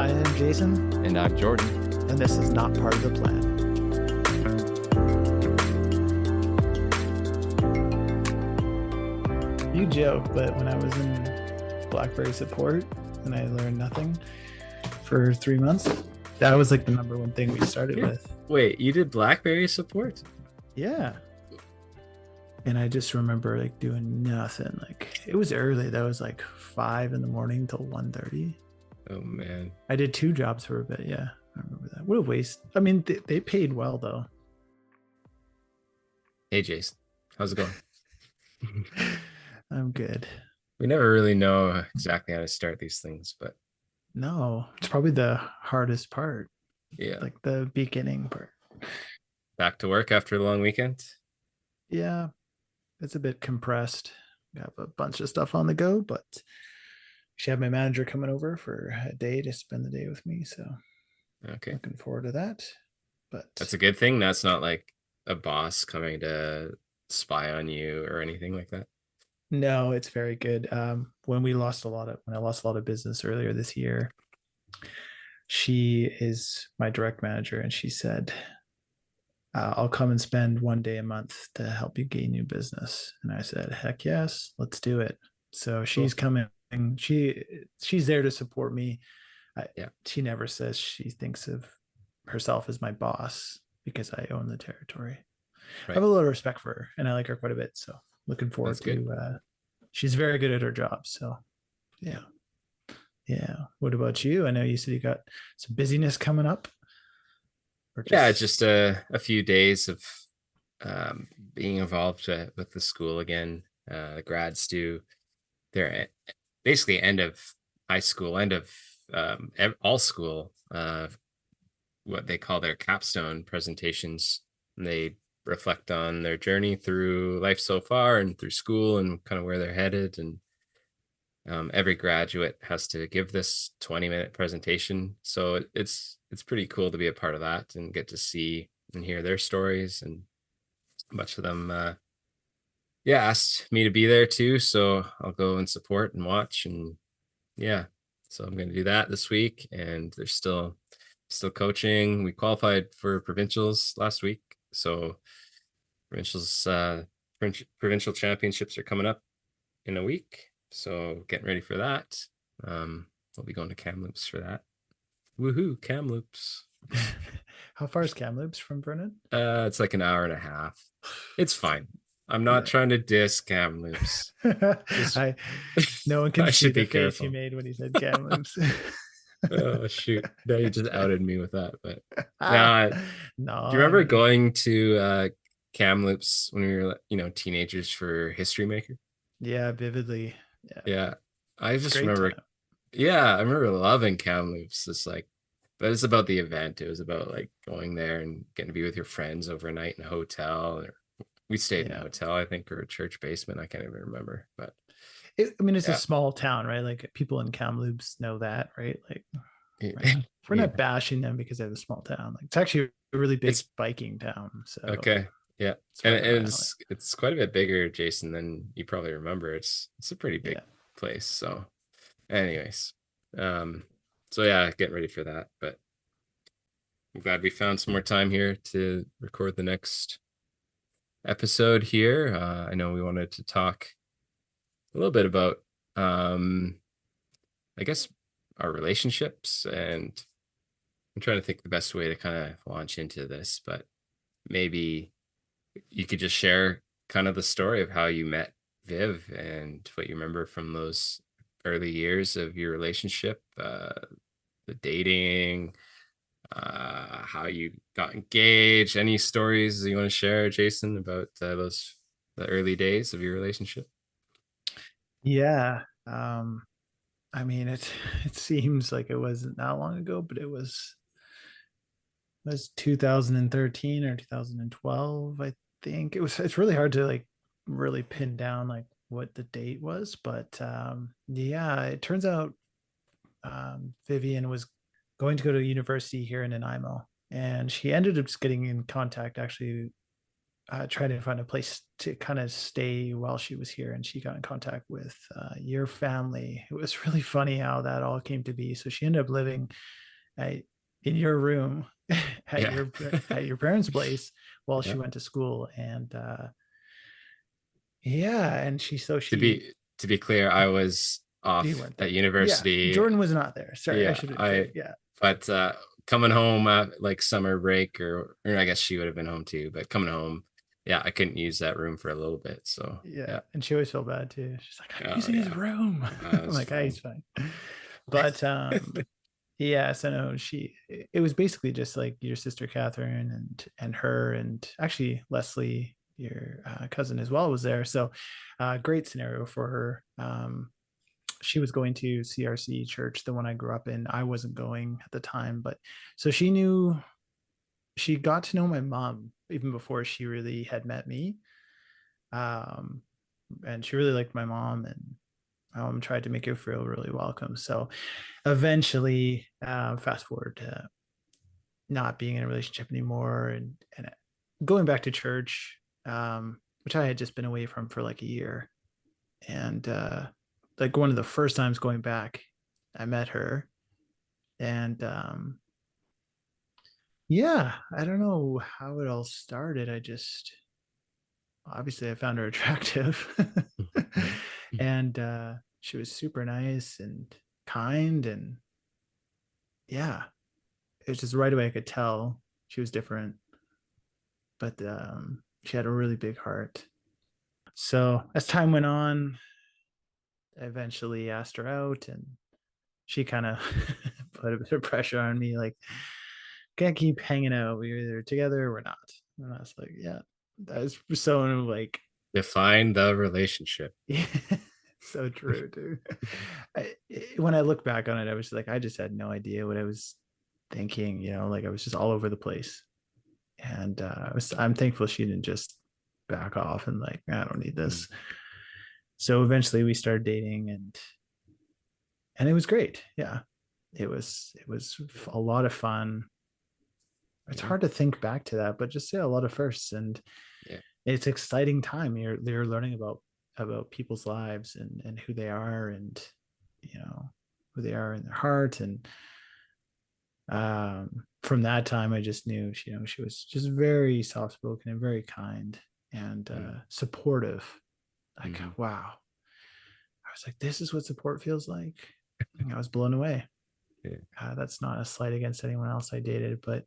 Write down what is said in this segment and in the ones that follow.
I am Jason, And I'm Jordan. and this is not part of the plan. You joke, but when I was in BlackBerry support and I learned nothing for 3 months, that was like the number one thing we started with. Wait, you did BlackBerry support? Yeah. And I just remember like doing nothing. Like it was early. That was like 5 a.m. till 1:30. Oh man. I did 2 jobs for a bit. Yeah, I remember that. What a waste. I mean, they paid well though. Hey Jason, how's it going? I'm good. We never really know exactly how to start these things, but No, it's probably the hardest part, yeah. like the beginning part. Back to work after the long weekend. Yeah, it's a bit compressed. Got a bunch of stuff on the go, but she had my manager coming over for a day to spend the day with me. So Okay. looking forward to that. But That's a good thing. That's not like a boss coming to spy on you or anything like that. no, it's very good. When I lost a lot of business earlier this year, she is my direct manager, and she said, I'll come and spend 1 day a month to help you gain new business. And I said, heck yes, let's do it. So she's Cool. coming. She's there to support me. Yeah. She never says she thinks of herself as my boss because I own the territory. I have Right. a lot of respect for her, and I like her quite a bit. So looking That's forward good. to. She's very good at her job. So yeah, yeah. What about you? I know you said you got some busyness coming up, or Yeah, just just a few days of being involved with the school again. The grads do their basically end of high school, end of all school, what they call their capstone presentations. And they reflect on their journey through life so far and through school and kind of where they're headed. And every graduate has to give this 20-minute presentation. So it's pretty cool to be a part of that and get to see and hear their stories. And a bunch of them yeah, asked me to be there too, so I'll go and support and watch. And yeah, so I'm going to do that this week, and there's still coaching. We qualified for provincials last week, so provincials provincial championships are coming up in a week, so getting ready for that. We'll be going to Kamloops for that. Woohoo, Kamloops. how far is Kamloops from Vernon? It's like an hour and a half. It's fine. I'm not trying to diss Kamloops. Just I no one can I see should the be face you careful. made when you said Kamloops. Oh shoot! Now you just outed me with that. But Ah, now, do no, you I remember mean, going to Kamloops when we were, teenagers for History Maker? yeah, vividly. Yeah, Yeah, I it's a just great remember. time. Yeah, I remember loving Kamloops. It's like, but it's about the event. It was about like going there and getting to be with your friends overnight in a hotel. Or we stayed in a Yeah, hotel, I think, or a church basement. I can't even remember. But I mean, it's a yeah, small town, right? Like people in Kamloops know that, right? Like we're yeah, not bashing them because they have a small town. Like it's actually a really big it's biking town, so okay. Yeah. it's And, right up my and alley. it's quite a bit bigger, Jason, than you probably remember. It's a pretty big Yeah. place. So anyways. Um so yeah, getting ready for that. But I'm glad we found some more time here to record the next episode here. I know we wanted to talk a little bit about I guess our relationships, and I'm trying to think the best way to kind of launch into this, but maybe you could just share kind of the story of how you met Viv and what you remember from those early years of your relationship, the dating, how you got engaged. Any stories you want to share, Jason, about the early days of your relationship? Yeah. I mean, it seems like it wasn't that long ago, but it was 2013 or 2012, I think. It's really hard to like really pin down like what the date was, but yeah, it turns out Vivian was going to go to university here in Nanaimo, and she ended up just getting in contact actually try to find a place to kind of stay while she was here, and she got in contact with your family. It was really funny how that all came to be. So she ended up living at, in your room Yeah. at your parents' place while Yeah. she went to school, and yeah, and To she be clear, I was you off weren't at there. Yeah, university. Jordan was not there. Sorry, I Yeah, should have been clear. I Yeah, but coming home at like summer break, or I guess she would have been home too, but coming home, yeah, I couldn't use that room for a little bit. So yeah, yeah. and she always felt bad too. She's like, I'm Oh using his yeah. room. That I'm was like, ah, fun. he's fine. But yeah, so no, it was basically just like your sister Catherine and her, and actually Leslie, your cousin as well, was there. So great scenario for her. She was going to CRC church, the one I grew up in. I wasn't going at the time, but so she got to know my mom even before she really had met me. Um, and she really liked my mom, and tried to make her feel really welcome. So eventually, fast forward to not being in a relationship anymore, and going back to church, which I had just been away from for like a year. And like one of the first times going back, I met her, and yeah, I don't know how it all started. I just obviously I found her attractive, and she was super nice and kind, and yeah, it was just right away I could tell she was different, but she had a really big heart. So as time went on, I eventually asked her out, and she kind of put a bit of pressure on me, like, can't keep hanging out. We're either together or we're not. And I was like, yeah, that's so like, Define the relationship. yeah, so true, dude. When I look back on it, I was like, I just had no idea what I was thinking, like I was just all over the place. And I'm thankful she didn't just back off and like, I don't need Mm. this. So eventually we started dating, and it was great. Yeah. It was a lot of fun. It's Yeah. hard to think back to that, but just say a lot of firsts, and Yeah. it's exciting time. You're learning about people's lives, and who they are, and who they are in their heart. And from that time I just knew she was just very soft spoken and very kind, and Mm. supportive. Like, Mm-hmm. wow. I was like, this is what support feels like. And I was blown away. Yeah. That's not a slight against anyone else I dated, but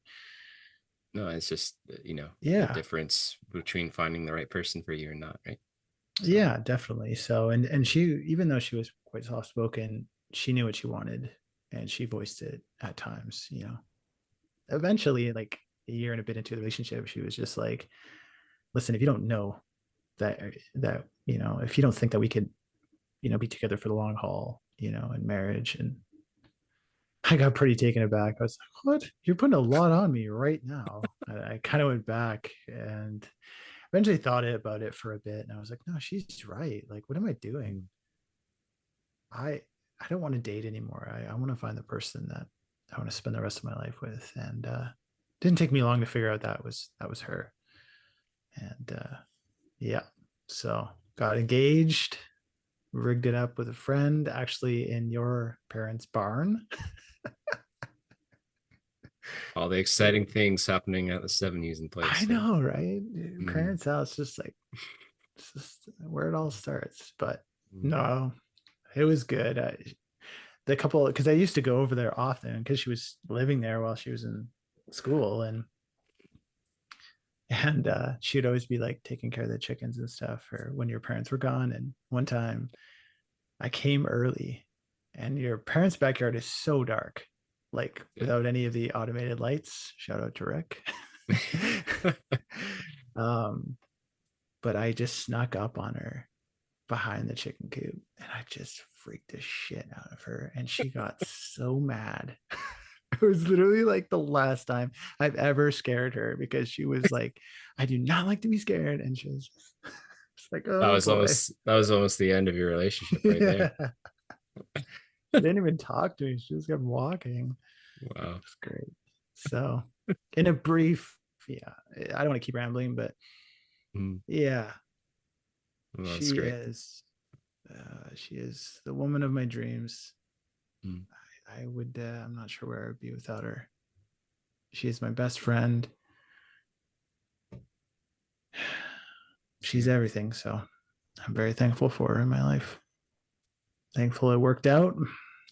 No, it's just the yeah, difference between finding the right person for you or not, right? So yeah, definitely. So, and she, even though she was quite soft spoken, she knew what she wanted, and she voiced it at times. Eventually, like a year and a bit into the relationship, she was just like, "Listen, if you don't know that if you don't think that we could be together for the long haul, in marriage." And I got pretty taken aback. I was like, "What? You're putting a lot on me right now." I kind of went back and eventually thought about it for a bit, and I was like, "No, she's right. Like, what am I doing? mm, I I don't want to date anymore. I want to find the person that I want to spend the rest of my life with." And didn't take me long to figure out that was her. And yeah, so got engaged, rigged it up with a friend, actually in your parents' barn. all the exciting things happening at the 70s in I place. Eh? know, right? Mm-hmm. Parents' house, just like, it's just where it all starts. But Mm-hmm. no, it was good. The couple, because I used to go over there often because she was living there while she was in school, and she'd always be like taking care of the chickens and stuff, or when your parents were gone. And one time I came early, and your parents' backyard is so dark, like Yeah. without any of the automated lights. Shout out to Rick. um, but I just snuck up on her behind the chicken coop, and I just freaked the shit out of her, and she got so mad. It was literally like the last time I've ever scared her, because she was like, I do not like to be scared. And she was just like, oh boy. That was almost the end of your relationship right there. Yeah. She didn't even talk to me. She just kept walking. Wow. It's great. So, in a brief, yeah, I don't want to keep rambling, but Mm. Yeah, Well, that's she great. is. She is the woman of my dreams. Mm. I would. I'm not sure where I would be without her. She is my best friend. She's Sure. everything. So I'm very thankful for her in my life. Thankful it worked out.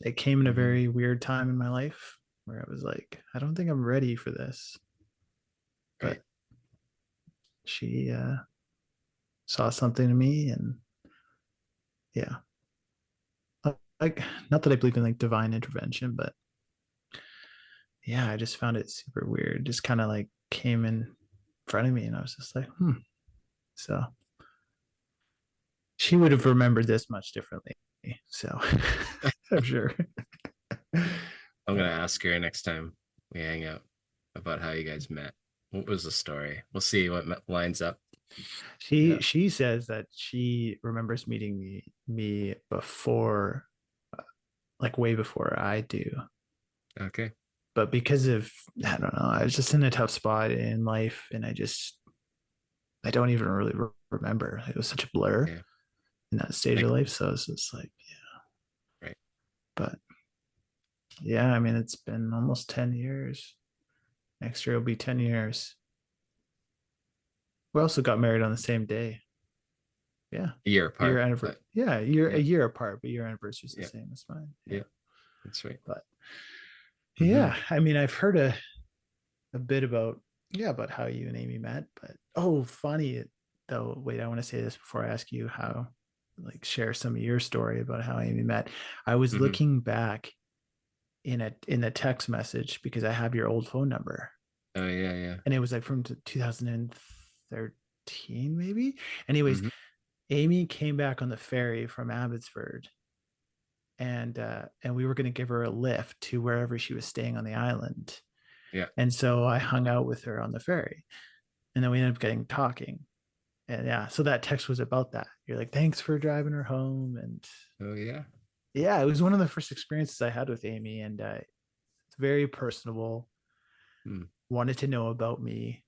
It came in a Hmm. very weird time in my life where I was like, I don't think I'm ready for this. Right. But she saw something in me, and yeah, like not that I believe in like divine intervention, but yeah, I just found it super weird. It just kind of like came in front of me, and I was just like, hmm. So she would have remembered this much differently. So I'm sure. I'm gonna But ask her next time we hang out about how you guys met. What was the story? We'll see what lines up. Yeah. she says that she remembers meeting me before, like way before I do. Okay. But because of, I don't know, I was just in a tough spot in life, and I don't even really remember. It was such a blur Yeah. in that stage of Like, life. So it's just like, yeah. right. But yeah, I mean, it's been almost 10 years. Next year will be 10 years. We also got married on the same day. Yeah. A year Year apart, anniversary. but Yeah, year a yeah, year apart, but your anniversary is the yeah, same as mine. Yeah. yeah. That's right. But Hmm. yeah, I mean, I've heard a bit about, yeah, about how you and Amy met, but oh, funny though. Wait, I want to say this before I ask you how, like, share some of your story about how Amy met. I was Hmm. looking back in the text message because I have your old phone number, Oh yeah, yeah. and it was like from 2013 maybe. Anyways, Hmm. Amy came back on the ferry from Abbotsford, and we were going to give her a lift to wherever she was staying on the island. Yeah. And so I hung out with her on the ferry, and then we ended up getting talking. And yeah, so that text was about that. You're like, thanks for driving her home. And Oh yeah. yeah, it was one of the first experiences I had with Amy, and it's very personable. Mm. Wanted to know about me,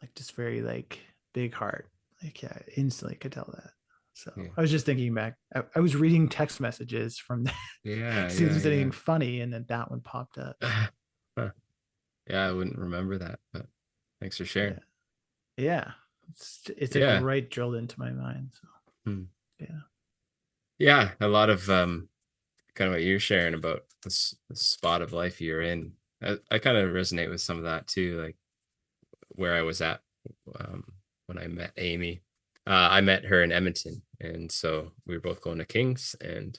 like just very like big heart. Like yeah, instantly could tell that. So Yeah. I was just thinking back. I was reading text messages from that, Yeah, see if yeah, there's anything yeah. funny, and then that one popped up. So Huh. Yeah, I wouldn't remember that, but thanks for yeah, sharing. yeah, it's like Yeah. right drilled into my mind. So Hmm. yeah, Yeah, a lot of kind of what you're sharing about this spot of life you're in. I kind of resonate with some of that too, like where I was at um, when I met Amy. I met her in Edmonton, and so we were both going to Kings, and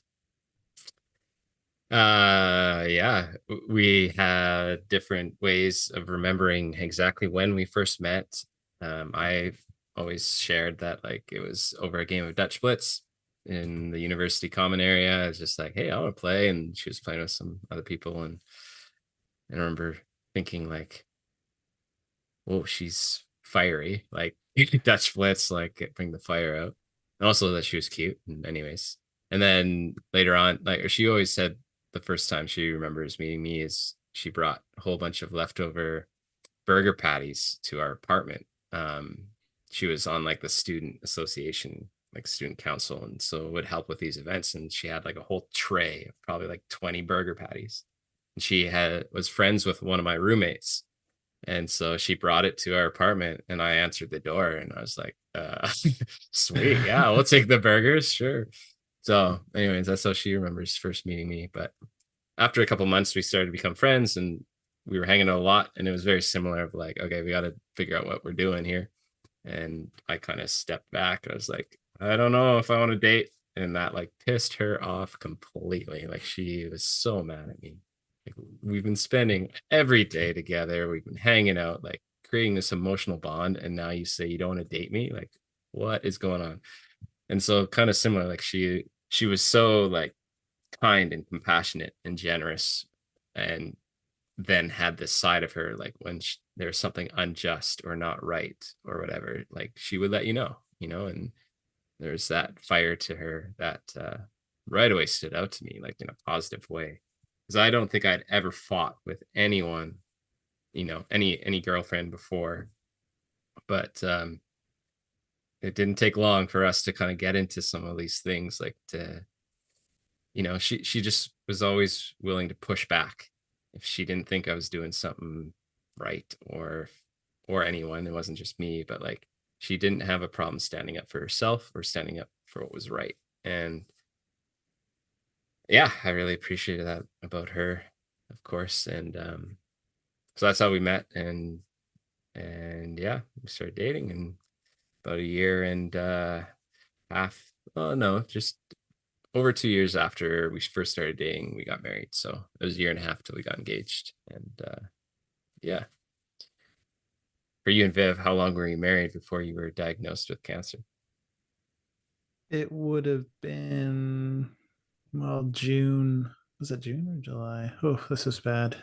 yeah, we had different ways of remembering exactly when we first met. I've always shared that like it was over a game of Dutch Blitz in the university common area. I was just like, hey, I want to play, and she was playing with some other people, and I remember thinking like, whoa, she's fiery, like Dutch Blitz, like bring the fire out. And also that she was cute. And anyways, and then later on, like she always said the first time she remembers meeting me is she brought a whole bunch of leftover burger patties to our apartment. Um, she was on like the student association, like student council, and so it would help with these events. And she had like a whole tray of probably like 20 burger patties. And she had was friends with one of my roommates, and so she brought it to our apartment, and I answered the door, and I was like, sweet. Yeah, we'll take the burgers. Sure. So, anyways, that's how she remembers first meeting me. But after a couple months, we started to become friends, and we were hanging out a lot. And it was very similar of like, okay, we got to figure out what we're doing here. And I kind of stepped back. I was like, I don't know if I want to date. And that like pissed her off completely. Like she was so mad at me. Like we've been spending every day together. We've been hanging out, like creating this emotional bond. And now you say you don't want to date me? Like, what is going on? And so kind of similar, like she was so like kind and compassionate and generous, and then had this side of her like when there's something unjust or not right or whatever, like she would let you know, and there's that fire to her that right away stood out to me like in a positive way, because I don't think I'd ever fought with anyone, any girlfriend before, but it didn't take long for us to kind of get into some of these things, like to, she just was always willing to push back if she didn't think I was doing something right, or anyone. It wasn't just me, but like she didn't have a problem standing up for herself or standing up for what was right. And yeah, I really appreciated that about her, of course. And so that's how we met. And yeah, we started dating, and about a year and half, oh no, just over 2 years after we first started dating, we got married. So it was a year and a half till we got engaged. And yeah. For you and Viv, how long were you married before you were diagnosed with cancer? It would have been, well, June. Was it June or July? Oh, this is bad.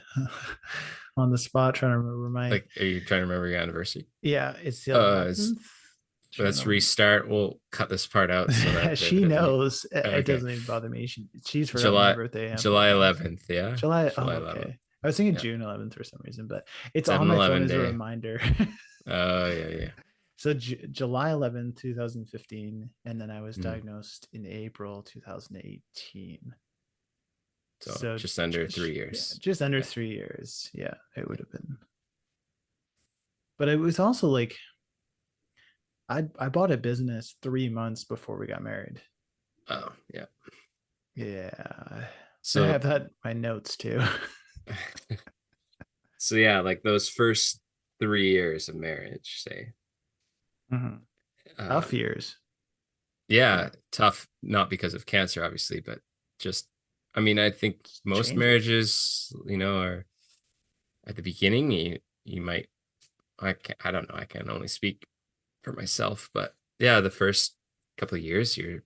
On the spot, trying to remember my. Like, are you trying to remember your anniversary? Yeah, it's the Uh, 11th. let's June restart. We'll cut this part out so that 11th. Viv She doesn't. knows. It Okay. doesn't even bother me. She's forgotten my July birthday. I July apologize. 11th. Yeah. July. Oh, July 11th. okay. I was thinking Yeah. June 11th for some reason, but it's on my phone 7/11 as a day. reminder. Oh, yeah, yeah. So July 11th, 2015, and then I was Mhm. diagnosed in April 2018. So So just under just, 3 years. just under Yeah. 3 years. Yeah, it would have been. But it was also like I bought a business 3 months before we got married. Oh, yeah. Yeah. I So, have that my notes too. so yeah, like those first 3 years of marriage, say, Mhm. Tough um, years. yeah, tough, not because of cancer, obviously, but just, I mean, I think most Changes. marriages, are at the beginning, you might, I don't know, I can only speak for myself, but yeah, the first couple of years, you're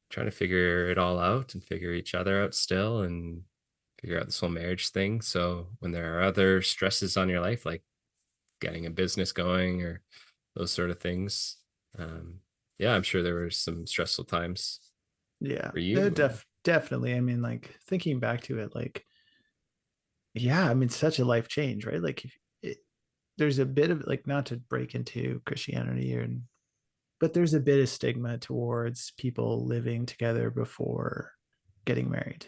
trying to figure it all out and figure each other out still, and figure out this whole marriage thing. So when there are other stresses on your life, like getting a business going or those sort of things, um, yeah, I'm sure there were some stressful times Yeah. for you. Definitely. I mean, like thinking back to it, like, yeah, I mean, such a life change, right? Like if it, there's a bit of like not to break into Christianity or but there's a bit of stigma towards people living together before getting married.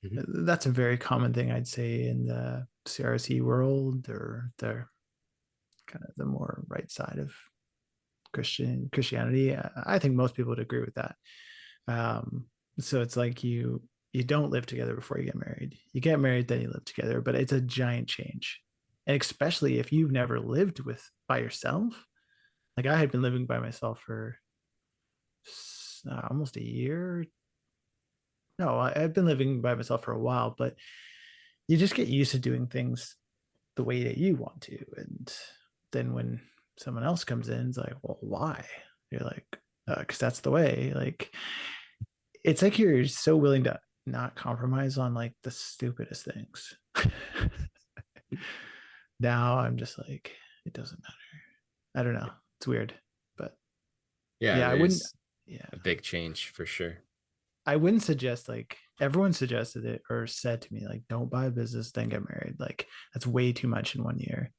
Mhm. That's a very common thing I'd say in the CRC world or the kind of the more right side of Christianity. I think most people would agree with that. Um, so it's like you don't live together before you get married. You get married, then you live together, but it's a giant change. And especially if you've never lived with by yourself. Like I had been living by myself for almost a year. No, I've been living by myself for a while, but you just get used to doing things the way that you want to. And then when someone else comes in, it's like, well, why? You're like, because that's the way. Like, it's like you're so willing to not compromise on like the stupidest things. Now I'm just like, it doesn't matter. I don't know. It's weird, but Yeah, yeah, I there wouldn't. is Yeah, a big change for sure. I wouldn't suggest like everyone suggested it or said to me like, don't buy a business then get married. Like that's way too much in 1 year.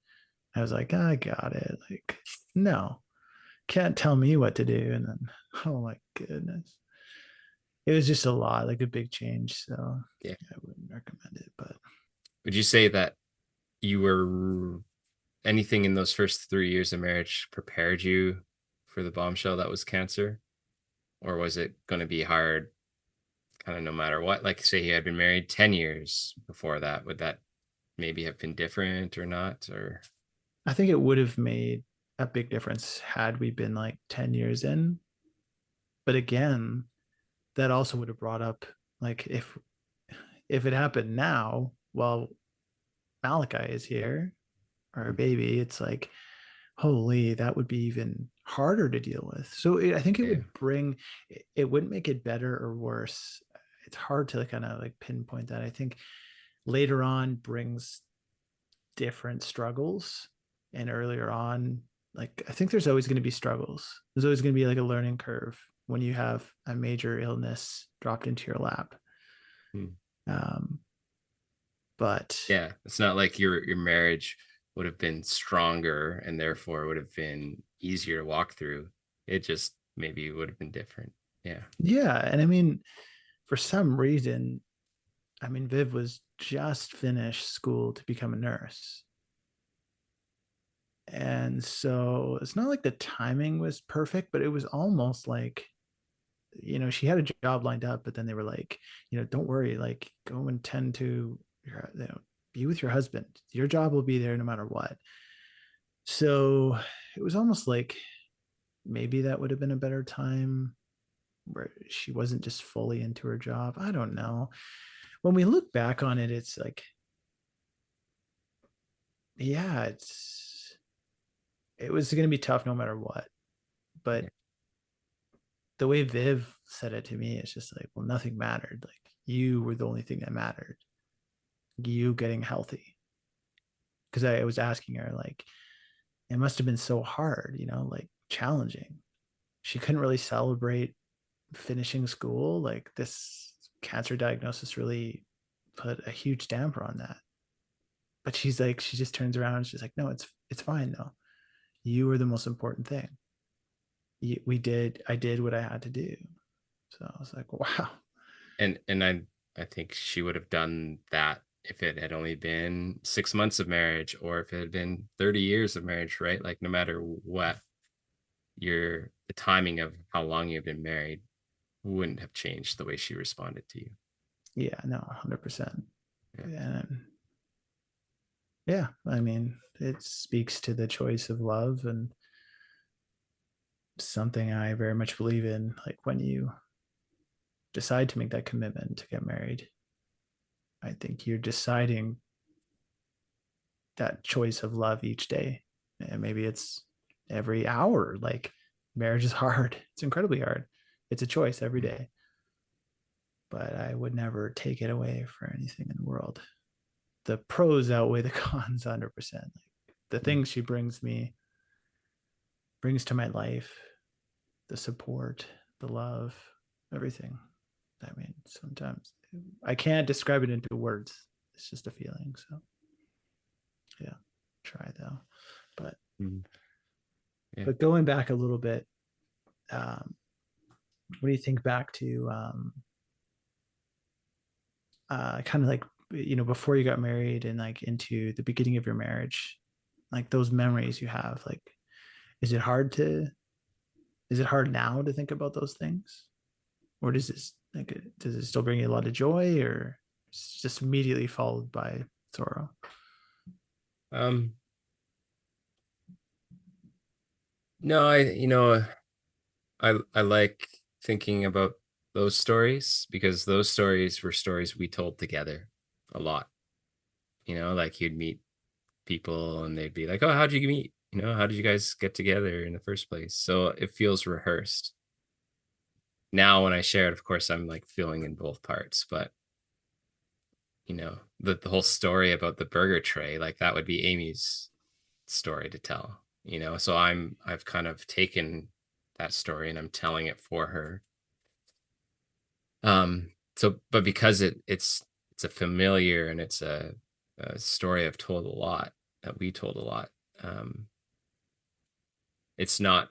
I was like, I got it. Like, no, can't tell me what to do. And then, oh my goodness, it was just a lot, like a big change. So Yeah. yeah, I wouldn't recommend it. But Would you say that you were anything in those first 3 years of marriage prepared you for the bombshell that was cancer? Or was it going to be hard kind of no matter what? Like, say you had been married 10 years before that, would that maybe have been different or not? Or, I think it would have made a big difference had we been like 10 years in. But again, that also would have brought up like if it happened now, well, Malachi is here, our baby, it's like, holy, that would be even harder to deal with. So I think it yeah. would bring, it wouldn't make it better or worse. It's hard to kind of like pinpoint that. I think later on brings different struggles, and earlier on, like, I think there's always going to be struggles. There's always going to be like a learning curve when you have a major illness dropped into your lap. Hmm. Um, but Yeah. It's not like your marriage would have been stronger and therefore would have been easier to walk through. it just maybe would have been different. Yeah. Yeah, and I mean, for some reason, I mean, Viv was just finished school to become a nurse. And so it's not like the timing was perfect, but it was almost like, she had a job lined up, but then they were like, don't worry, like go and tend to be with your husband. Your job will be there no matter what. So it was almost like maybe that would have been a better time where she wasn't just fully into her job. I don't know. When we look back on it, it's like, yeah, it was going to be tough no matter what. Yeah. But the way Viv said it to me, it's just like, well, nothing mattered. Like you were the only thing that mattered. You getting healthy. Because I was asking her, like, it must have been so hard, like challenging. She couldn't really celebrate finishing school. Like this cancer diagnosis really put a huge damper on that. But she's like, she just turns around and she's like, no, it's fine though. You were the most important thing. I did what I had to do. So I was like, wow. And I think she would have done that if it had only been 6 months of marriage, or if it had been 30 years of marriage, right? Like no matter what, the timing of how long you've been married wouldn't have changed the way she responded to you. Yeah, no, 100%. Yeah. And yeah, I mean, it speaks to the choice of love and something I very much believe in. Like when you decide to make that commitment to get married, I think you're deciding that choice of love each day. And maybe it's every hour. Like marriage is hard, it's incredibly hard. It's a choice every day. But I would never take it away for anything in the world. The pros outweigh the cons 100%. Like the Mm. things she brings to my life, the support, the love, everything. I mean, sometimes I can't describe it into words. It's just a feeling. So yeah, try though. But Mhm. Yeah. but going back a little bit, what do you think back to kind of like before you got married and like into the beginning of your marriage, like those memories you have, like is it hard to is it hard now to think about those things, or does it still bring you a lot of joy, or it's just immediately followed by sorrow? Um, no, I like thinking about those stories because those stories were stories we told together a lot. Like you'd meet people and they'd be like, "Oh, how'd you meet? How did you guys get together in the first place?" So it feels rehearsed. Now when I share it, of course, I'm like feeling in both parts, but the whole story about the burger tray, like that would be Amy's story to tell, so I've kind of taken that story and I'm telling it for her. So but because it's a familiar and it's a story I've told a lot, that we told a lot. um it's not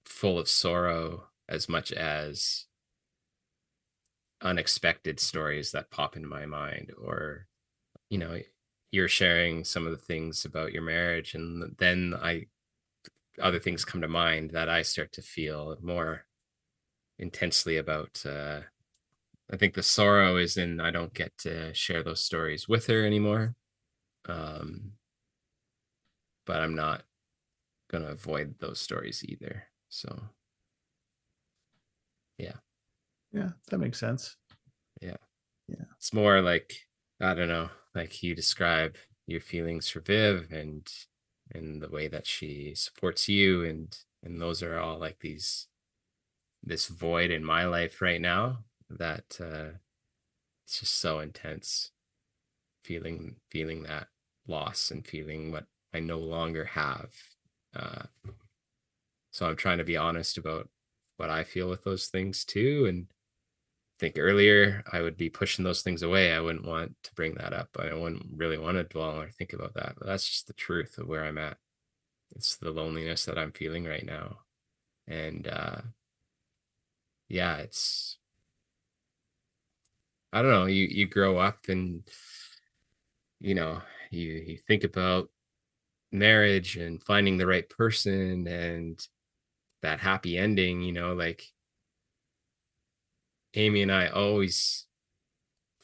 full of sorrow as much as unexpected stories that pop into my mind, or you know you're sharing some of the things about your marriage, and then I other things come to mind that I start to feel more intensely about. I think the sorrow is in I don't get to share those stories with her anymore. Um, but I'm not gonna avoid those stories either. So yeah, Yeah, that makes sense. yeah. Yeah. It's more like, I don't know, like you describe your feelings for Viv and the way that she supports you, and those are all like this void in my life right now that it's just so intense, feeling that loss and feeling what I no longer have. Uh, so I'm trying to be honest about what I feel with those things too. And I think earlier I would be pushing those things away. I wouldn't want to bring that up. I wouldn't really want to dwell or think about that. But that's just the truth of where I'm at. It's the loneliness that I'm feeling right now. And yeah, it's, I don't know, you grow up and you know, you think about marriage and finding the right person and that happy ending, like Amy and I always,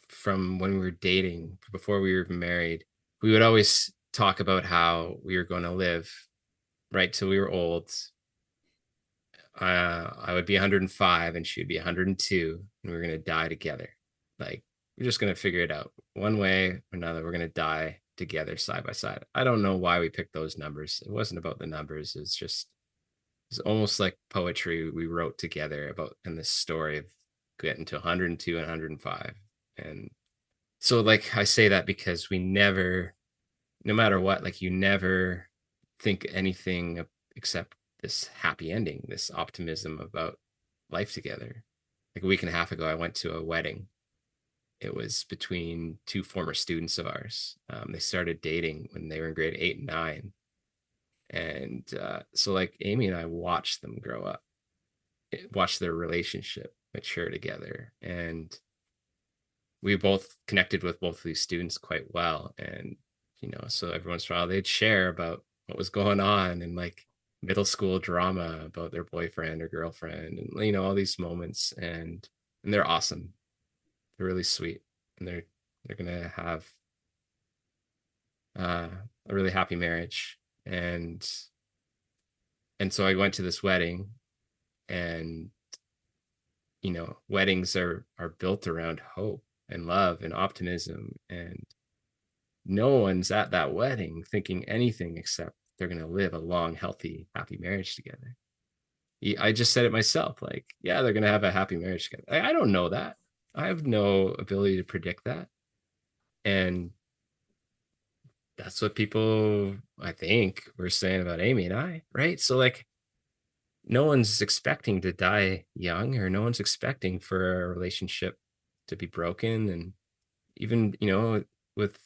from when we were dating, before we were even married, we would always talk about how we were going to live right till we were old. I would be 105 and she would be 102, and we were going to die together. Like, we're just going to figure it out one way or another. We're going to die together side by side. I don't know why we picked those numbers. It wasn't about the numbers. It's almost like poetry we wrote together about in this story of getting to 102 and 105. And so, like, I say that because we never, no matter what, like, you never think anything except this happy ending, this optimism about life together. Like a week and a half ago, I went to a wedding. It was between two former students of ours. They started dating when they were in grade 8 and 9. And so, like, Amy and I watched them grow up, watched their relationship mature together. And we both connected with both of these students quite well. And, so every once in a while they'd share about what was going on and like middle school drama about their boyfriend or girlfriend and, all these moments. And they're awesome. They're really sweet. And they're going to have a really happy marriage. And so I went to this wedding, and, weddings are built around hope and love and optimism, and no one's at that wedding thinking anything except they're going to live a long, healthy, happy marriage together. I just said it myself, like, yeah, they're going to have a happy marriage together. I don't know that. I have no ability to predict that. And that's what people, I think, were saying about Amy and I, right? So, like, no one's expecting to die young, or no one's expecting for a relationship to be broken. And even, with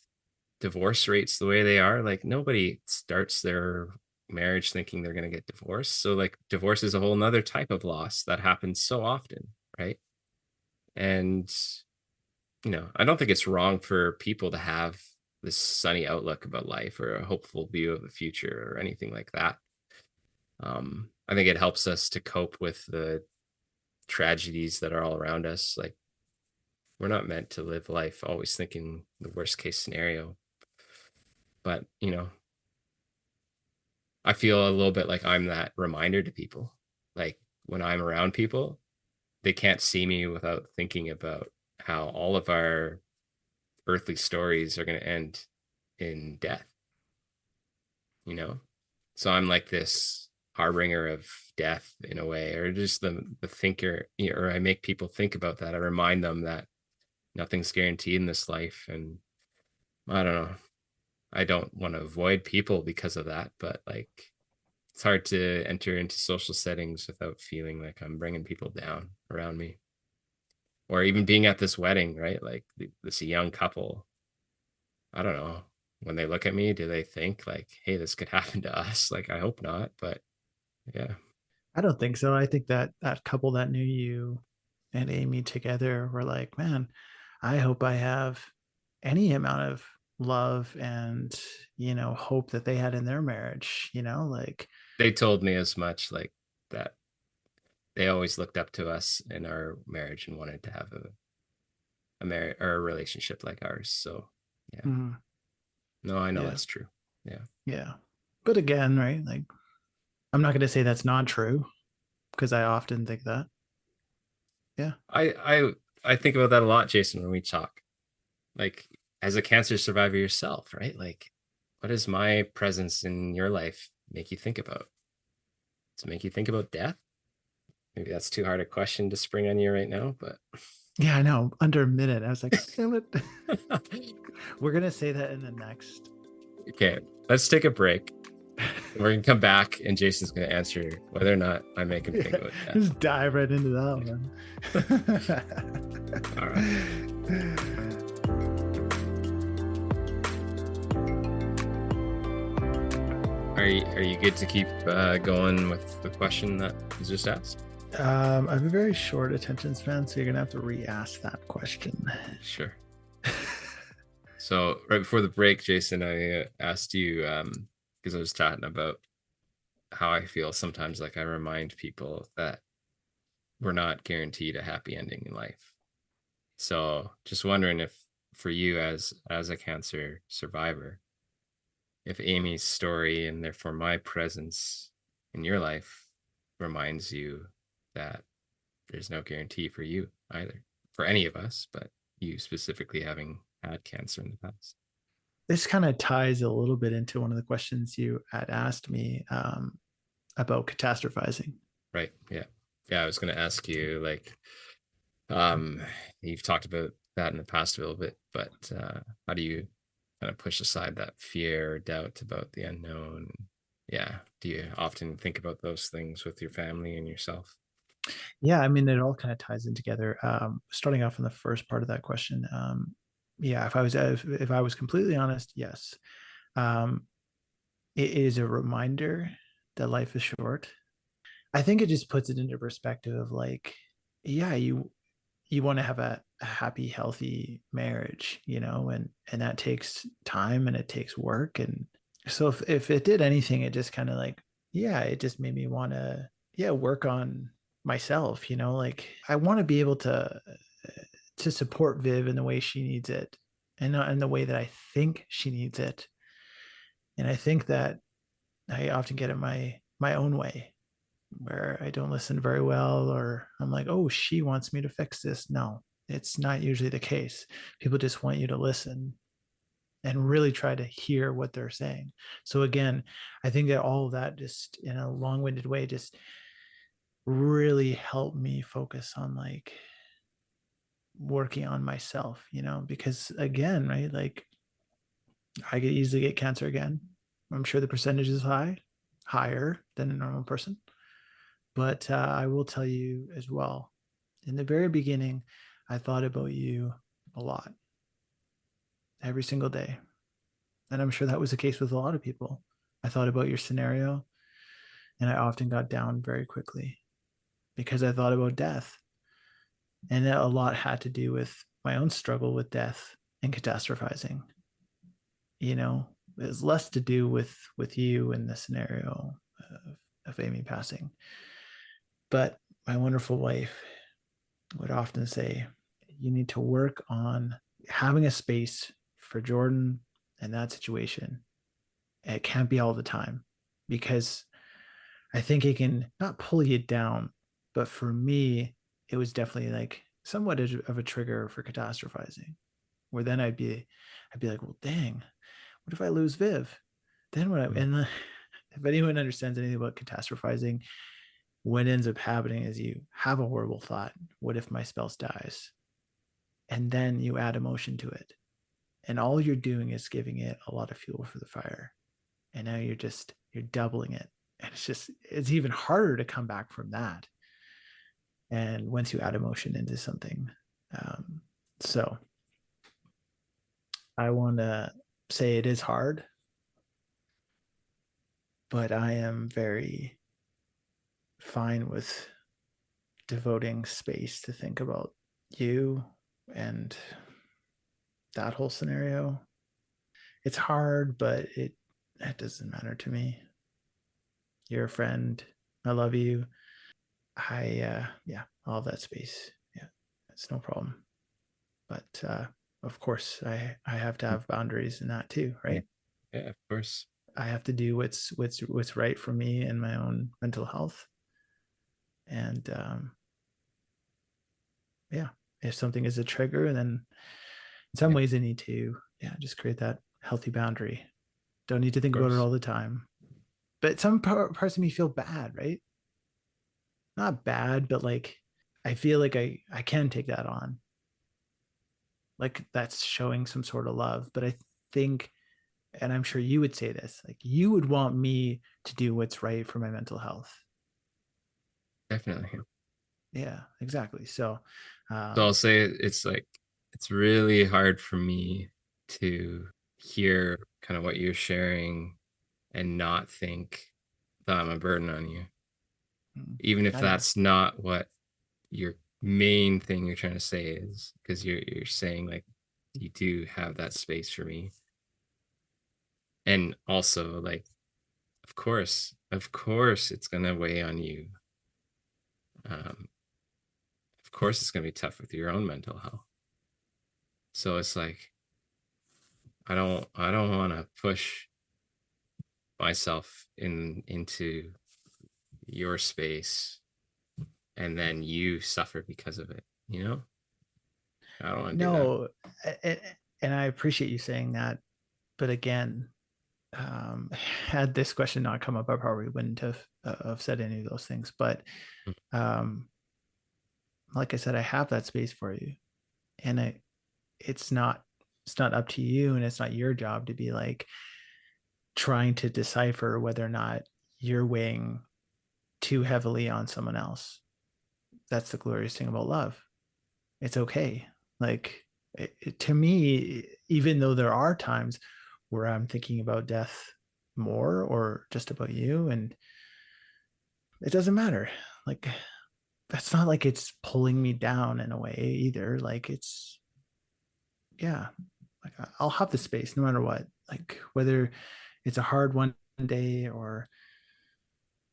divorce rates the way they are, like, nobody starts their marriage thinking they're going to get divorced. So, like, divorce is a whole nother type of loss that happens so often, right? And, I don't think it's wrong for people to have this sunny outlook about life or a hopeful view of the future or anything like that. I think it helps us to cope with the tragedies that are all around us. Like, we're not meant to live life always thinking the worst case scenario. But, I feel a little bit like I'm that reminder to people. Like, when I'm around people, they can't see me without thinking about how all of our earthly stories are going to end in death. So I'm like this harbinger of death in a way, or just the thinker, or I make people think about that. I remind them that nothing's guaranteed in this life. And I don't know, I don't want to avoid people because of that, but, like, it's hard to enter into social settings without feeling like I'm bringing people down around me. Or even being at this wedding, right? Like, this young couple, I don't know, when they look at me, do they think like, hey, this could happen to us? Like, I hope not, but yeah. I don't think so. I think that that couple that knew you and Amy together were like, man, I hope I have any amount of love and, hope that they had in their marriage, like, They told me as much, like, that they always looked up to us in our marriage and wanted to have a marriage or a relationship like ours. So yeah. mhm, No, I know yeah, that's true. Yeah. yeah. But again, right? Like, I'm not going to say that's not true because I often think that. Yeah. I think about that a lot, Jason, when we talk. Like, as a cancer survivor yourself, right? Like, what does my presence in your life make you think about? To make you think about death? Maybe that's too hard a question to spring on you right now, but Yeah, I know. Under a minute. I was like, damn it. We're going to say that in the next. okay, let's take a break. We're gonna come back, and Jason's gonna answer whether or not I make him think about that. Just dive right into that one. All right. All are you good to keep going with the question that was just asked? I have a very short attention span, so you're gonna have to re-ask that question. Sure. So right before the break, Jason, I asked you because I was chatting about how I feel sometimes like I remind people that we're not guaranteed a happy ending in life. So just wondering if for you as a cancer survivor, if Amy's story and therefore my presence in your life reminds you that there's no guarantee for you either, for any of us, but you specifically having had cancer in the past. This kind of ties a little bit into one of the questions you had asked me about catastrophizing. Right. Yeah. Yeah. I was going to ask you, like, um, you've talked about that in the past a little bit, but how do you kind of push aside that fear or doubt about the unknown? Yeah. Do you often think about those things with your family and yourself? Yeah, I mean, it all kind of ties in together. Starting off in the first part of that question, yeah, if I was completely honest, yes, um, it is a reminder that life is short. I think it just puts it into perspective of like, yeah, you want to have a happy, healthy marriage, and that takes time and it takes work. And so if it did anything, it just kind of like, yeah, it just made me want to, yeah, work on myself, like I want to be able to support Viv in the way she needs it and not in the way that I think she needs it. And I think that I often get in my own way where I don't listen very well, or I'm like, oh, she wants me to fix this. No, it's not usually the case. People just want you to listen and really try to hear what they're saying. So again, I think that all of that just in a long-winded way just really helped me focus on like working on myself, because again, right, like I could easily get cancer again. I'm sure the percentage is higher than a normal person. But I will tell you as well, in the very beginning, I thought about you a lot, every single day. And I'm sure that was the case with a lot of people. I thought about your scenario, and I often got down very quickly because I thought about death. And a lot had to do with my own struggle with death and catastrophizing. It was less to do with you in the scenario of Amy passing. But my wonderful wife would often say, you need to work on having a space for Jordan and that situation. It can't be all the time because I think it can not pull you down, but for me, it was definitely like somewhat of a trigger for catastrophizing, where then I'd be like, well, dang, what if I lose Viv? Then what? If anyone understands anything about catastrophizing, what ends up happening is you have a horrible thought. What if my spouse dies? And then you add emotion to it. And all you're doing is giving it a lot of fuel for the fire. And now you're doubling it. And it's even harder to come back from that. And once you add emotion into something. So I want to say it is hard, but I am very fine with devoting space to think about you and that whole scenario. It's hard, but it doesn't matter to me. You're a friend. I love you. Yeah, all that space. Yeah, it's no problem. But of course, I have to have boundaries in that too, Yeah, right? yeah, of course. I have to do what's right for me and my own mental health. And yeah, if something is a trigger, then in some Yeah, ways I need to, yeah, just create that healthy boundary. Don't need to of think about it course. all the time. But some parts of me feel bad, right? Not bad, but like I feel like I can take that on. Like that's showing some sort of love. But I think, and I'm sure you would say this, like you would want me to do what's right for my mental health. Definitely. Yeah, exactly. So So I'll um say it's like it's really hard for me to hear kind of what you're sharing and not think that I'm a burden on you, Mm. even if I know. that's not what your main thing you're trying to say is, because you're saying like you do have that space for me. And also like, of course it's gonna weigh on you. Of course it's gonna be tough with your own mental health. So it's like I don't want to push myself into your space and then you suffer because of it, you know? I don't want to do that. No, and I appreciate you saying that. But again, had this question not come up, I probably wouldn't have said any of those things. But um, like I said, I have that space for you, and it's not it's not up to you, and it's not your job to be like trying to decipher whether or not you're weighing too heavily on someone else. That's the glorious thing about love. It's okay. Like to me, even though there are times where I'm thinking about death more or just about you, and it doesn't matter. Like that's not like it's pulling me down in a way either. Like it's yeah, like I'll have the space no matter what. Like whether it's a hard one day or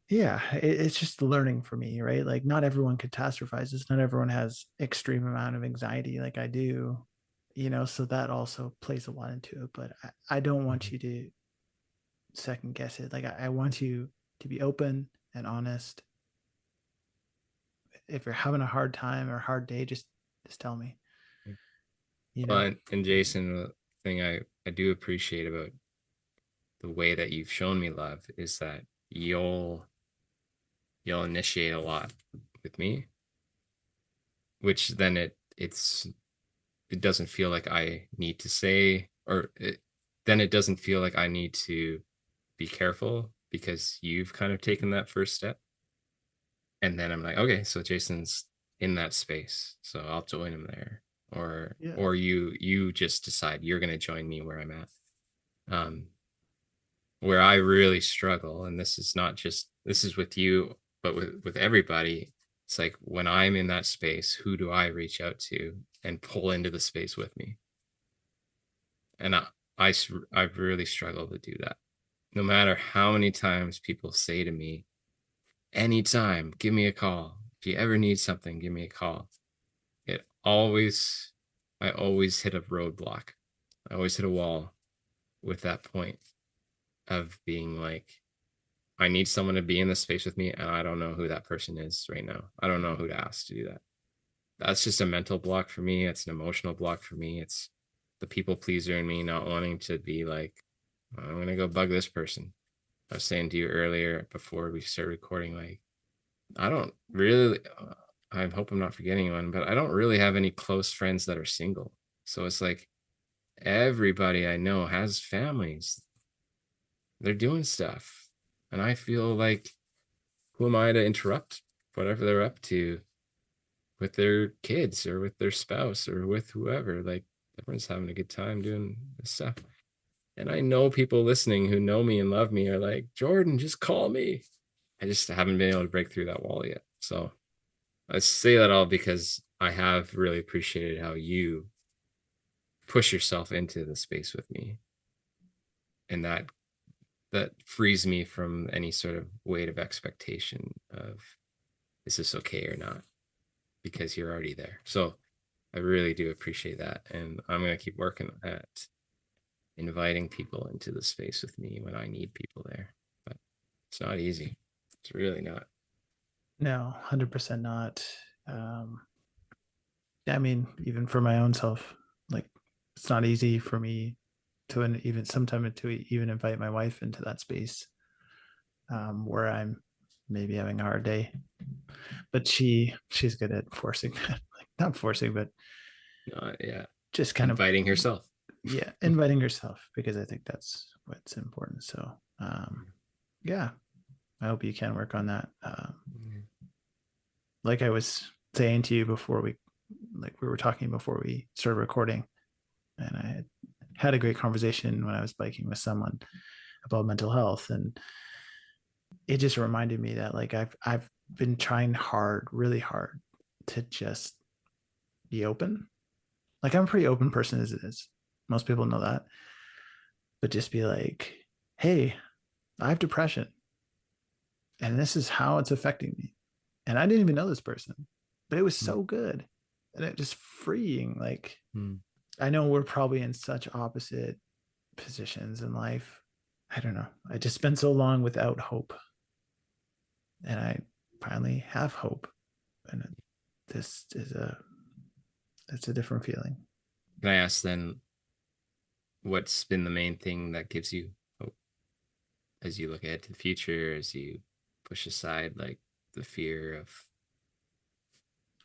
yeah, it's just learning for me, right? Like not everyone catastrophizes, not everyone has extreme amount of anxiety like I do, so that also plays a lot into it. But I don't want you to second guess it. Like I want you to be open and honest. If you're having a hard time or a hard day, just tell me, you know. And Jason, the thing I do appreciate about the way that you've shown me love is that you'll initiate a lot with me, which then it doesn't feel like I need to say, then it doesn't feel like I need to be careful because you've kind of taken that first step. And then I'm like, okay, so Jason's in that space, so I'll join him there. Or Yeah. or you just decide you're gonna join me where I'm at. Um, where I really struggle, and this is with you, but with everybody, it's like when I'm in that space, who do I reach out to and pull into the space with me? And I've really struggled to do that. No matter how many times people say to me, anytime, give me a call. If you ever need something, give me a call. It always, I always hit a roadblock. I always hit a wall with that point of being like, I need someone to be in this space with me, and I don't know who that person is right now. I don't know who to ask to do that. That's just a mental block for me. It's an emotional block for me. It's the people pleaser in me not wanting to be like, I'm gonna go bug this person. I was saying to you earlier before we start recording, like, I don't really, I hope I'm not forgetting one, but I don't really have any close friends that are single. So it's like everybody I know has families. They're doing stuff. And I feel like, who am I to interrupt whatever they're up to with their kids or with their spouse or with whoever? Like, everyone's having a good time doing this stuff. And I know people listening who know me and love me are like, Jordan, just call me. I just haven't been able to break through that wall yet. So I say that all because I have really appreciated how you push yourself into the space with me. And that frees me from any sort of weight of expectation of, is this okay or not? Because you're already there. So I really do appreciate that. And I'm going to keep working at inviting people into the space with me when I need people there. But it's not easy. It's really not. No, 100% not. Um, I mean, even for my own self, like it's not easy for me to even sometime to even invite my wife into that space where I'm maybe having a hard day. But she's good at forcing that, like not forcing, but Yeah. just kind of Inviting herself. yeah, inviting herself because I think that's what's important. So yeah, I hope you can work on that. Like I was saying to you before we were talking before we started recording, and I had a great conversation when I was biking with someone. about mental health. And it just reminded me that like I've been trying hard, really hard, to just be open. Like I'm a pretty open person as it is. Most people know that. But just be like, hey, I have depression and this is how it's affecting me. And I didn't even know this person, but it was Mm. so good. And it just freeing. Like, Mm. I know we're probably in such opposite positions in life. I don't know. I just spent so long without hope. And I finally have hope. And this is it's a different feeling. Can I ask then, what's been the main thing that gives you hope as you look ahead to the future, as you push aside like the fear of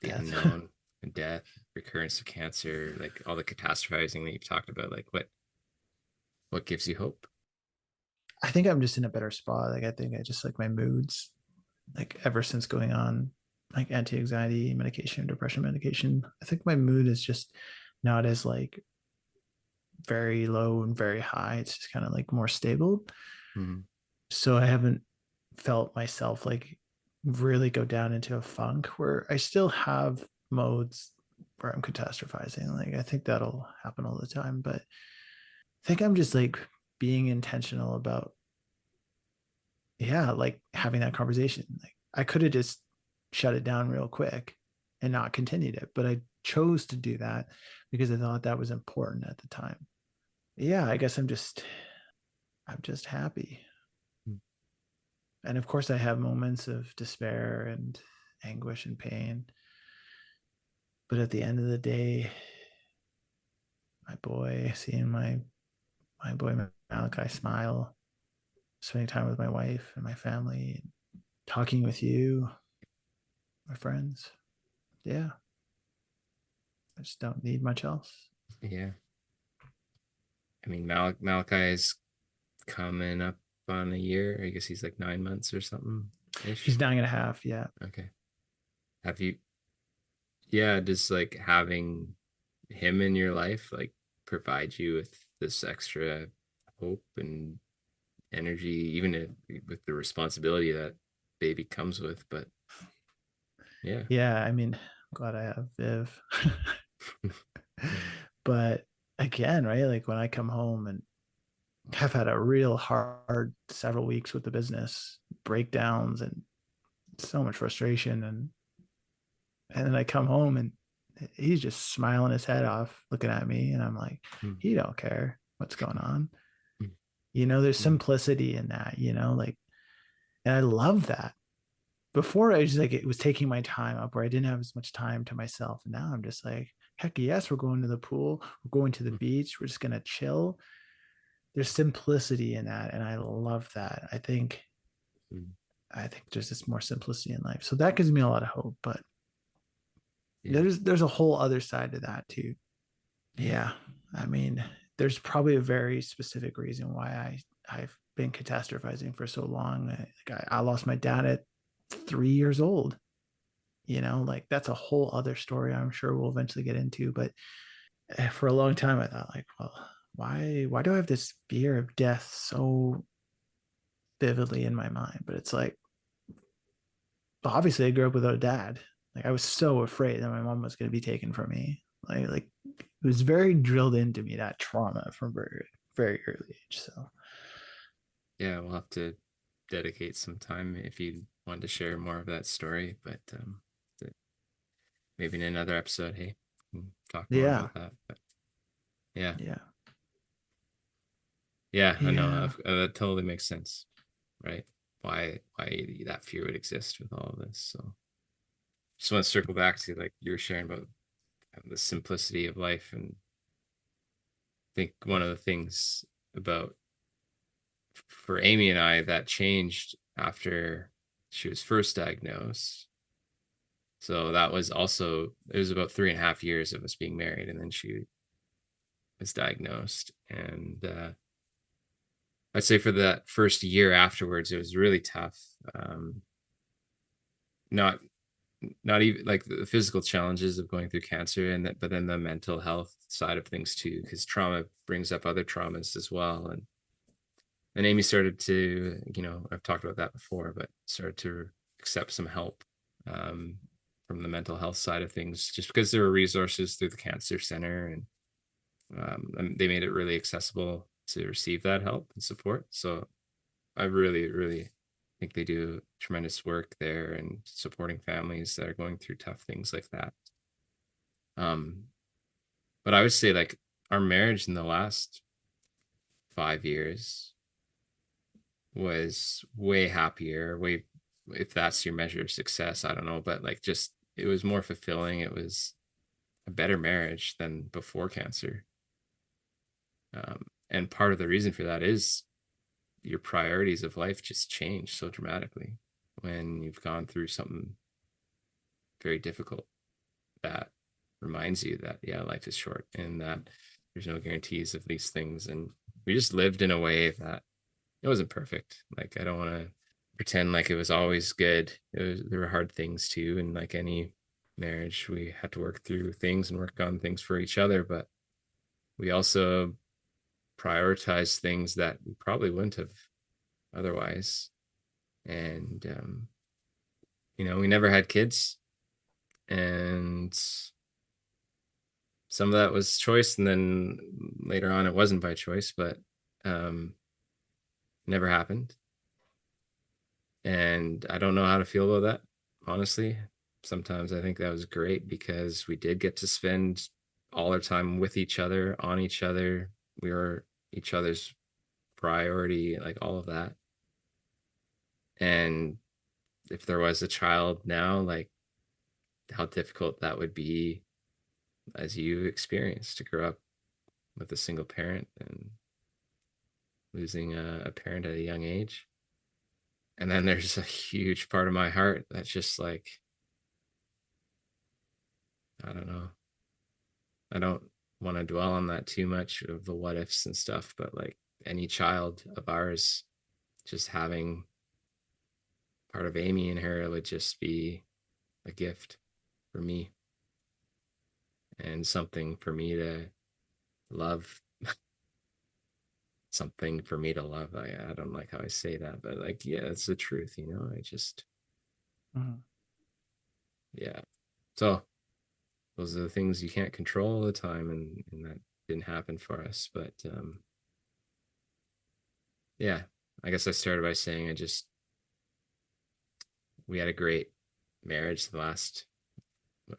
the Death. unknown and death, recurrence of cancer, like all the catastrophizing that you've talked about? Like what gives you hope? I think I'm just in a better spot. Like I think I just like my moods, like ever since going on like anti-anxiety medication, depression medication, I think my mood is just not as like very low and very high. It's just kind of like more stable. Mm. So I haven't felt myself like really go down into a funk where I still have modes where I'm catastrophizing. Like I think that'll happen all the time, but I think I'm just like being intentional about, yeah, like having that conversation. Like I could have just shut it down real quick and not continued it, but I chose to do that because I thought that was important at the time. Yeah, I guess I'm just happy. Mm. And of course I have moments of despair and anguish and pain. But at the end of the day, my boy, seeing my boy Malachi smile, spending time with my wife and my family, talking with you, my friends. Yeah, I just don't need much else. Yeah. I mean, Malachi is coming up on a year. I guess he's like 9 months or something He's ish. 9.5. Yeah. Okay. Have you, yeah, just like having him in your life, like provide you with this extra hope and energy, even with the responsibility that baby comes with. But yeah. Yeah. I mean, I'm glad I have Viv. But again, right? Like when I come home and have had a real hard several weeks with the business, breakdowns and so much frustration. And then I come home and he's just smiling his head off, looking at me. And I'm like, Mm. he don't care what's going on. Mm. There's Mm. simplicity in that, like, and I love that. Before I was like, it was taking my time up where I didn't have as much time to myself. And now I'm just like, heck yes, we're going to the pool. We're going to the Mm. beach. We're just going to chill. There's simplicity in that. And I love that. Mm. I think there's just more simplicity in life. So that gives me a lot of hope, but Yeah. there's a whole other side to that too. Yeah. I mean, there's probably a very specific reason why I've been catastrophizing for so long. Like I lost my dad at 3 years old. Like that's a whole other story I'm sure we'll eventually get into. But for a long time, I thought like, well, why do I have this fear of death so vividly in my mind? But it's like, obviously I grew up without a dad. Like I was so afraid that my mom was going to be taken from me. Like it was very drilled into me, that trauma from very very early age. So Yeah. We'll have to dedicate some time if you want to share more of that story, but maybe in another episode, hey, we can talk more yeah, about that. But yeah. yeah, Yeah, I know. yeah, That totally makes sense, right? Why that fear would exist with all of this. So just want to circle back to like you were sharing about the simplicity of life, and I think one of the things about for Amy and I that changed after she was first diagnosed. So that was also, it was about 3.5 years of us being married, and then she was diagnosed. And I'd say for that first year afterwards, it was really tough. Not not even like the physical challenges of going through cancer, and that, but then the mental health side of things too, because trauma brings up other traumas as well. And And Amy started to, I've talked about that before, but started to accept some help um, from the mental health side of things, just because there were resources through the Cancer Center, and they made it really accessible to receive that help and support. So I really, really think they do tremendous work there and supporting families that are going through tough things like that. Um, but I would say like our marriage in the last 5 years was way happier, way, if that's your measure of success, I don't know, but like just it was more fulfilling. It was a better marriage than before cancer. And part of the reason for that is your priorities of life just change so dramatically when you've gone through something very difficult that reminds you that, yeah, life is short and that there's no guarantees of these things. And we just lived in a way that it wasn't perfect. Like, I don't want to pretend like it was always good. There were hard things too. And like any marriage, we had to work through things and work on things for each other. But we also prioritized things that we probably wouldn't have otherwise. And, we never had kids. And some of that was choice. And then later on, it wasn't by choice, but never happened. And I don't know how to feel about that, honestly. Sometimes I think that was great because we did get to spend all our time with each other, on each other. We were each other's priority, like all of that. And if there was a child now, like how difficult that would be, as you experienced, to grow up with a single parent and losing a parent at a young age. And then there's a huge part of my heart that's just like, I don't know. I don't want to dwell on that too much of the what ifs and stuff, but like any child of ours, just having part of Amy in her would just be a gift for me and something for me to love. Something for me to love. I don't like how I say that, but like, yeah, it's the truth, I just, Mhm. yeah. So those are the things you can't control all the time, and that didn't happen for us. But yeah, I guess I started by saying we had a great marriage the last,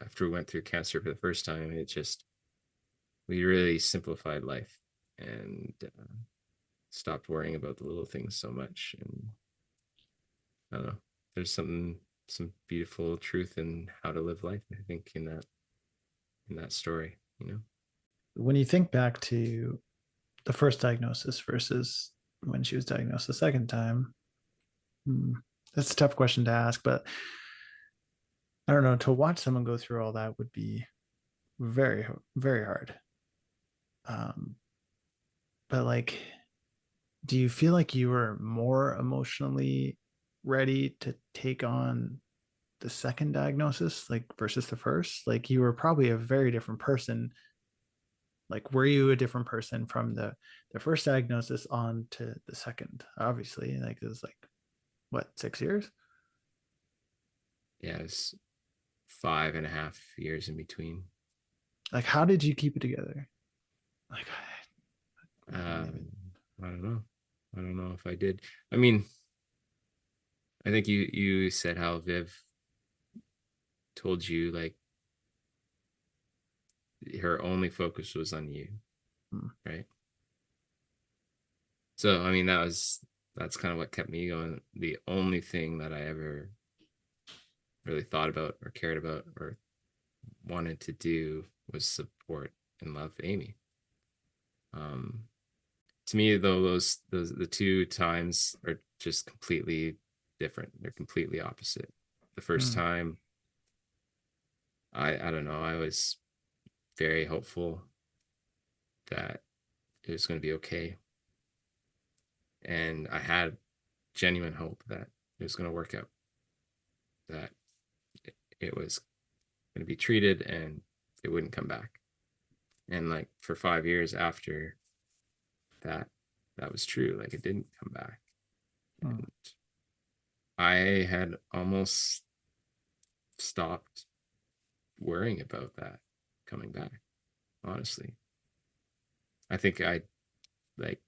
after we went through cancer for the first time. We really simplified life and stopped worrying about the little things so much. And I don't know, there's some beautiful truth in how to live life, I think, in that story. When you think back to the first diagnosis versus when she was diagnosed the second time, hmm, that's a tough question to ask, but I don't know. To watch someone go through all that would be very, very hard. Um, but like, do you feel like you were more emotionally ready to take on the second diagnosis, like versus the first? Like, you were probably a very different person. Like, were you a different person from the first diagnosis on to the second? Obviously, like it was like what, 6 years? Yeah, it's 5.5 years in between. Like, how did you keep it together? Like, I don't um even. I don't know. I don't know if I did. I mean, I think you said how Viv told you like her only focus was on you, Hmm. right? So I mean, that's kind of what kept me going. The only thing that I ever really thought about or cared about or wanted to do was support and love Amy. um to me, though, those the two times are just completely different. They're completely opposite. The first Hmm. time, I don't know, I was very hopeful that it was going to be okay, and I had genuine hope that it was going to work out, that it was going to be treated and it wouldn't come back. And like for 5 years after that, that was true. Like it didn't come back. Mm. And I had almost stopped worrying about that coming back, honestly. I think I like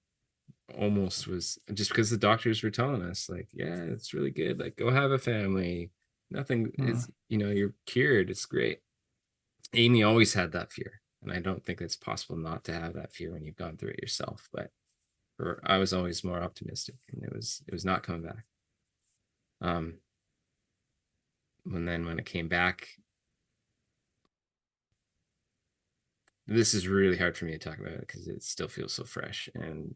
almost was just because the doctors were telling us, like, yeah, it's really good. Like, go have a family. Nothing Mm. is, you're cured. It's great. Amy always had that fear. And I don't think it's possible not to have that fear when you've gone through it yourself. But I was always more optimistic, and it was not coming back. And then when it came back, this is really hard for me to talk about because it still feels so fresh and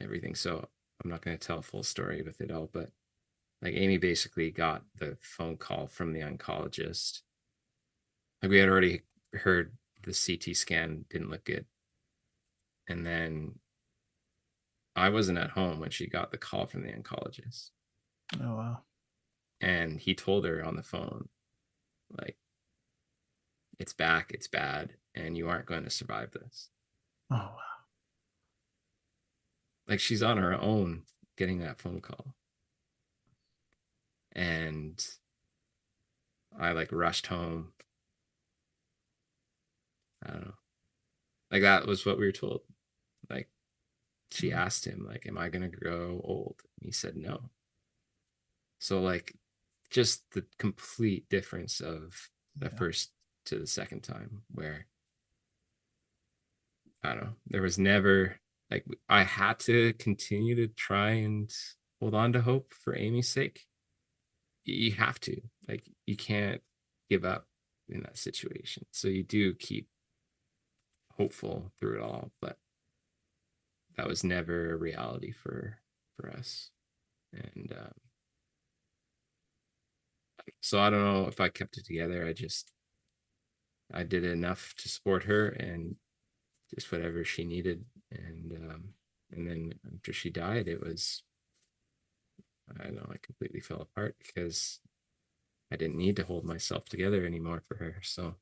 everything. So I'm not going to tell a full story with it all, but like Amy basically got the phone call from the oncologist. Like we had already heard the CT scan didn't look good. And then I wasn't at home when she got the call from the oncologist. Oh wow. And he told her on the phone, like, it's back, it's bad, and you aren't going to survive this. Oh wow. Like she's on her own getting that phone call. And I like rushed home. I don't know. Like that was what we were told. Like she Mm. asked him, like, am I gonna grow old? And he said no. So like just the complete difference of the Yeah. first to the second time where I don't know, there was never like I had to continue to try and hold on to hope for Amy's sake. You have to. Like you can't give up in that situation. So you do keep hopeful through it all, but that was never a reality for us. And so I don't know if I kept it together. I did enough to support her and just whatever she needed. And then after she died, it was I don't know, I completely fell apart because I didn't need to hold myself together anymore for her. So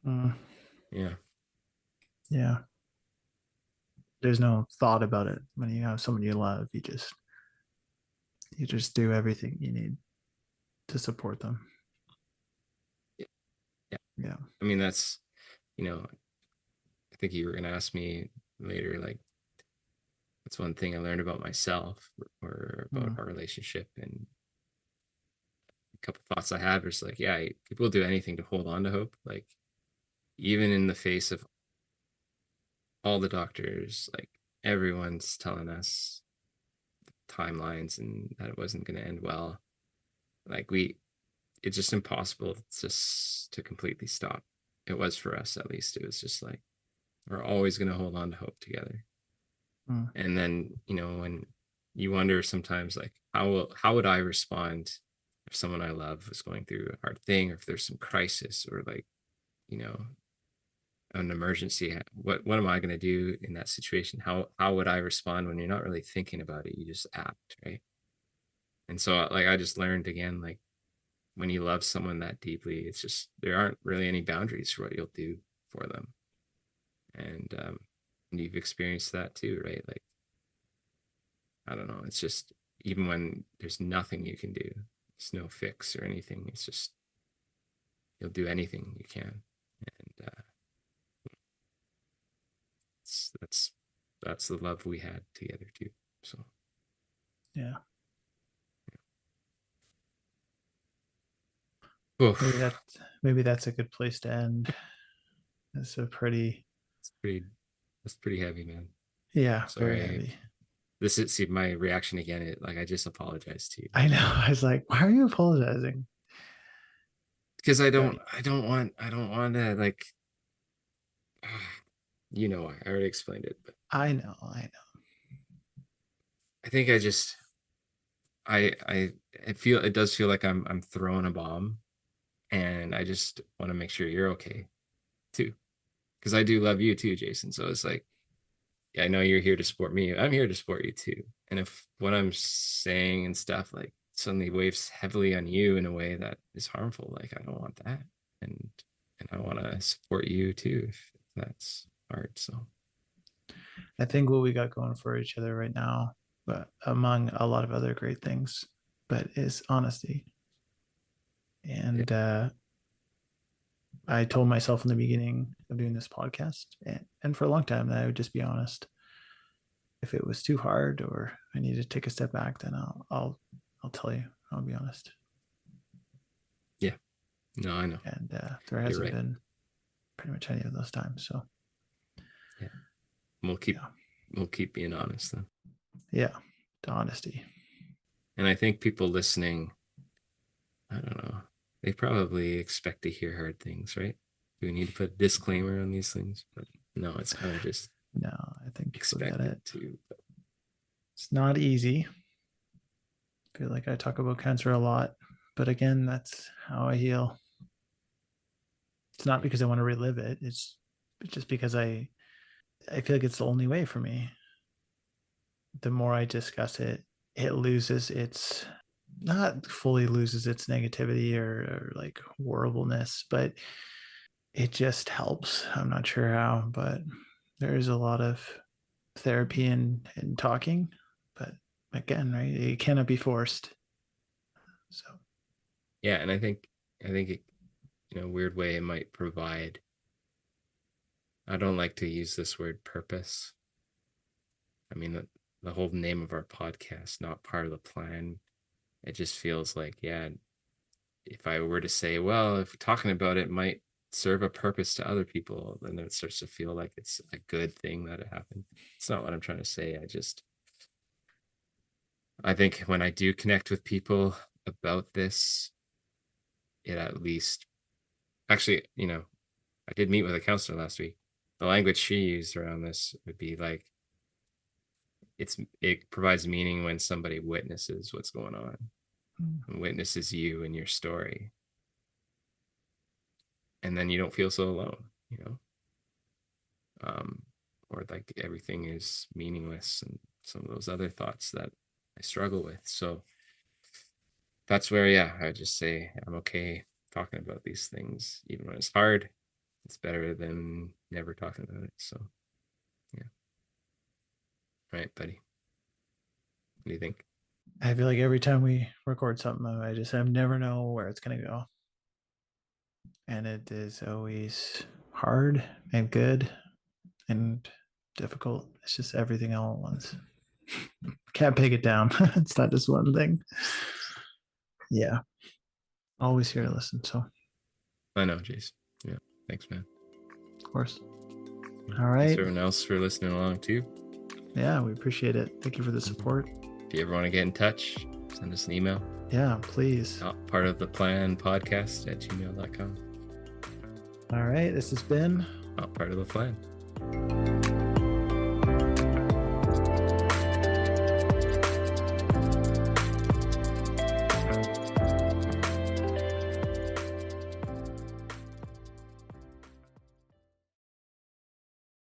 Mm. yeah, Yeah. There's no thought about it when you have someone you love. You just do everything you need to support them. yeah, yeah. Yeah. I mean I think you were gonna ask me later, like that's one thing I learned about myself or about Mm. our relationship. And a couple thoughts I had was like, yeah, people do anything to hold on to hope. Like even in the face of all the doctors, like everyone's telling us timelines and that it wasn't going to end well. Like it's just impossible just to completely stop. It was for us, at least. It was just like we're always going to hold on to hope together. Mm. And then when you wonder sometimes, like how would I respond if someone I love was going through a hard thing, or if there's some crisis, or like you know an emergency. What am I going to do in that situation? How would I respond? When you're not really thinking about it, you just act, right? And so like I just learned again, like when you love someone that deeply, it's just there aren't really any boundaries for what you'll do for them. And you've experienced that too, right? Like I don't know, it's just even when there's nothing you can do, there's no fix or anything, it's just you'll do anything you can. And it's, that's the love we had together too. So Yeah. Maybe oof, that maybe that's a good place to end. It's a pretty, it's pretty that's pretty heavy, man. yeah, very Sorry. heavy. This is see my reaction again. Like I just apologize to you I know. I was like, why are you apologizing? because But I don't want to like I already explained it, but I know, I know. I think I feel it does feel like I'm throwing a bomb, and I just want to make sure you're okay too, because I do love you too, Jason. So it's like, yeah, I know you're here to support me. I'm here to support you too. And if what I'm saying and stuff like suddenly weighs heavily on you in a way that is harmful, like I don't want that. And I want to support you too if that's hard. So I think what we got going for each other right now, but among a lot of other great things, but is honesty. And I told myself in the beginning of doing this podcast and for a long time that I would just be honest. If it was too hard or I need to take a step back, then I'll tell you. I'll be honest. Yeah. No, I know. And there hasn't been pretty much any of those times. So yeah. We'll keep being honest then. Yeah. To honesty. And I think people listening, I don't know, they probably expect to hear hard things, right? Do we need to put a disclaimer on these things? But no, it's kind of just no, I think people expect get it to. It's not easy. I feel like I talk about cancer a lot, but again, that's how I heal. It's not because I want to relive it. It's just because I feel like it's the only way for me. The more I discuss it, it loses its, not fully loses its negativity or like horribleness, but it just helps. I'm not sure how, but there is a lot of therapy in talking, but again, right, it cannot be forced. So yeah, and I think it, in a weird way, it might provide, I don't like to use this word purpose. I mean, the whole name of our podcast, Not Part of the Plan, it just feels like, yeah, if I were to say, well, if talking about it might serve a purpose to other people, then it starts to feel like it's a good thing that it happened. It's not what I'm trying to say. I think when I do connect with people about this, it at least, actually, I did meet with a counselor last week. The language she used around this would be like, it provides meaning when somebody witnesses what's going on and witnesses you and your story. And then you don't feel so alone, or like everything is meaningless and some of those other thoughts that I struggle with. So that's where, I would just say I'm okay talking about these things, even when it's hard. It's better than never talking about it. So, yeah. All right, buddy. What do you think? I feel like every time we record something, I never know where it's going to go. And it is always hard and good and difficult. It's just everything all at once. Can't peg it down. It's not just one thing. Yeah. Always here to listen. So I know, Jason. Yeah. Thanks, man. Of course. All right. Thanks everyone else for listening along too. Yeah, we appreciate it. Thank you for the support. If you ever want to get in touch, send us an email. Yeah, please. Not part of the plan podcast at gmail.com. All right. This has been Not Part of the Plan.